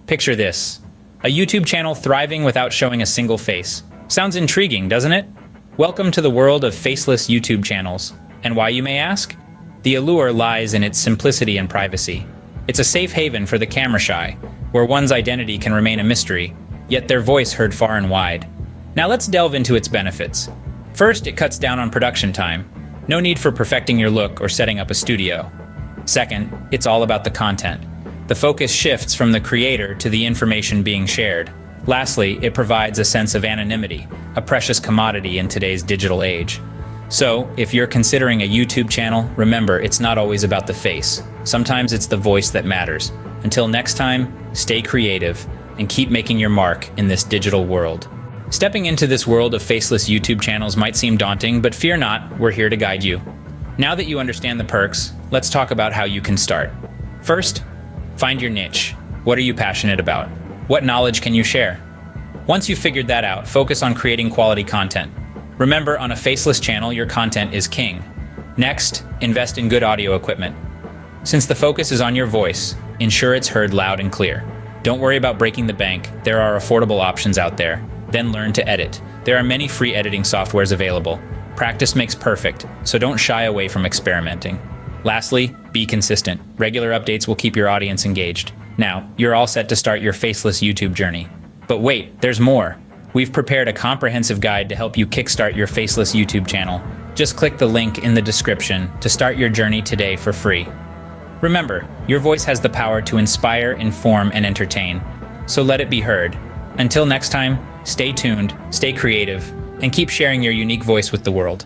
Picture this: a YouTube channel thriving without showing a single face. Sounds intriguing, doesn't it? Welcome to the world of faceless YouTube channels. And why, you may ask? The allure lies in its simplicity and privacy. It's a safe haven for the camera shy, where one's identity can remain a mystery, yet their voice heard far and wide. Now let's delve into its benefits. First, it cuts down on production time. No need for perfecting your look or setting up a studio. Second, it's all about the content. The focus shifts from the creator to the information being shared. Lastly, it provides a sense of anonymity, a precious commodity in today's digital age. So, if you're considering a YouTube channel, remember, it's not always about the face. Sometimes it's the voice that matters. Until next time, stay creative and keep making your mark in this digital world. Stepping into this world of faceless YouTube channels might seem daunting, but fear not, we're here to guide you. Now that you understand the perks, let's talk about how you can start. First, find your niche. What are you passionate about? What knowledge can you share? Once you've figured that out, focus on creating quality content. Remember, on a faceless channel, your content is king. Next, invest in good audio equipment. Since the focus is on your voice, ensure it's heard loud and clear. Don't worry about breaking the bank. There are affordable options out there. Then learn to edit. There are many free editing softwares available. Practice makes perfect, so don't shy away from experimenting. Lastly, be consistent. Regular updates will keep your audience engaged. Now, you're all set to start your faceless YouTube journey. But wait, there's more. We've prepared a comprehensive guide to help you kickstart your faceless YouTube channel. Just click the link in the description to start your journey today for free. Remember, your voice has the power to inspire, inform, and entertain. So let it be heard. Until next time, stay tuned, stay creative, and keep sharing your unique voice with the world.